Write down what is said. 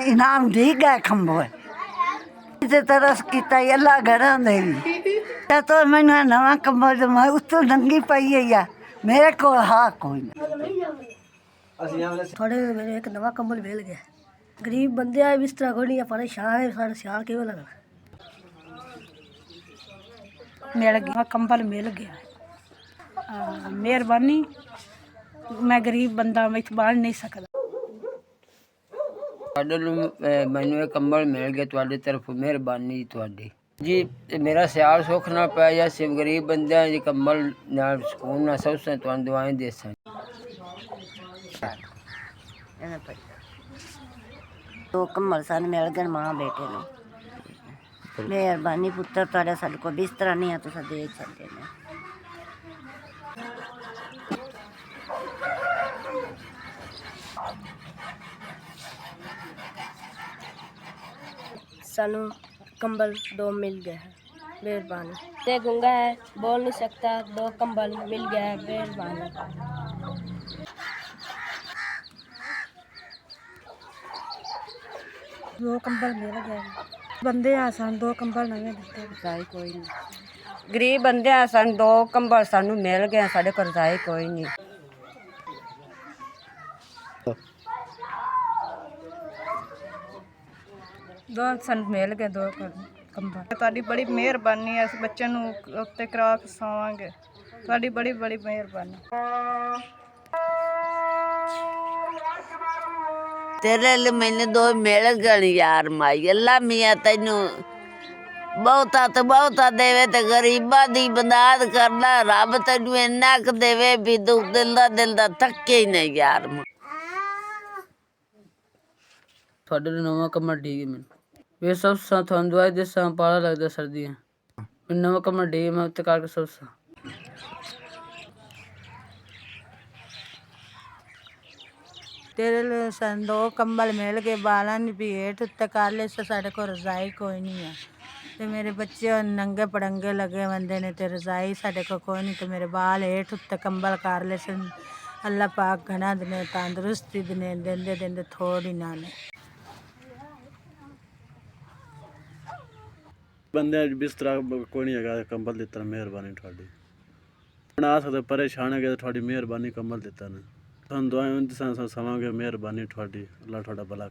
इनाम ठीक है खंबो इसे तरस किता अल्लाह घरा दे तो मैंने नवा कंबल मैं उत्तों नंगी पाई है मेरे को हाँ कोई थोड़े मेरे एक नवा कंबल मिल गया गरीब बंदे आए बिस्तरा कोई नहीं परेशान है सारा सियाल क्यों लगा मिल गया कंबल मिल गया मेहरबानी मैं गरीब बंदा मैं बांध नहीं सकता मैनू एक कंबल मिल गया तुहाडी तरफ मेहरबानी तुहाडी जी मेरा सियाल सुख ना पै या सिर्फ गरीब बंदे जी कंबल नाल सुकून ना सब से तुहानू दुआएं देसां दो कंबल सन मिल गए मां बेटे ने मेहरबानी पुत्र तुहाडा साडे कोल बिस्तरा नहीं है तुसां दे छड्डे ने सानू कंबल दो मिल गया है मेहरबानी ते गूंगा है बोल नहीं सकता दो कंबल मिल गया है मेहरबानी दो कंबल मिल गया बंदे आ सन दो कंबल नवे दिते रजाई कोई नहीं गरीब बंदे आ सन दो कंबल सानू मिल गए साडे कोल रजाई कोई नहीं दो सन मिल गए दो कंबल ਤੁਹਾਡੀ ਬੜੀ ਮਿਹਰਬਾਨੀ ਹੈ ਇਸ ਬੱਚੇ ਨੂੰ ਉੱਤੇ ਕਰਾ ਕੇ ਸੌਵਾਂਗੇ ਤੁਹਾਡੀ ਬੜੀ ਬੜੀ ਮਿਹਰਬਾਨੀ तेरे लिए मैंने दो मिल गए यार माई अल्लाह मियाँ तेनू बहुता देवे ते गरीबा दी बंदाद करना रब तेनू इन्ना क देवे भी तू दिल दा थके ही नहीं यार ਤੁਹਾਡੇ ਲਈ ਨਵਾਂ ਕੰਬਲ ਠੀਕ ਹੈ ਮੈਨੂੰ ਵੇ ਸਭ ਸਾਂ ਤੁਹਾਨੂੰ ਦਵਾਈ ਦੇ ਸਾਂ ਪਾਲਾ ਲੱਗਦਾ ਸਰਦੀਆਂ ਮੈਨੂੰ ਨਵਾਂ ਕੰਬਲ ਠੀਕ ਮੈਂ ਉੱਤੇ ਕਰਕੇ ਸਭ ਸਾਂ तेरे लिए सन दो कंबल मिल गए बालन भी हेठ उत्ते कर ले साढ़े को रजाई कोई नहीं है ते मेरे बच्चे नंगे पड़ंगे लगे बंदे ने ते रजाई साढ़े को कोई नहीं तो मेरे बाल हेठ उत्ते कंबल कर ले सन अल्लाह पाक घना दिने तंदुरुस्ती दिने देंदे देंदे थोड़ी ना ने बंदे बिस्तरा कोई नहीं है कंबल दिता मेहरबानी थोड़ी बना सकते परेशान है थोड़ी मेहरबानी कंबल दिता ने दुआएं सवांगे मेहरबानी थोड़ी अल्लाह थोड़ा भला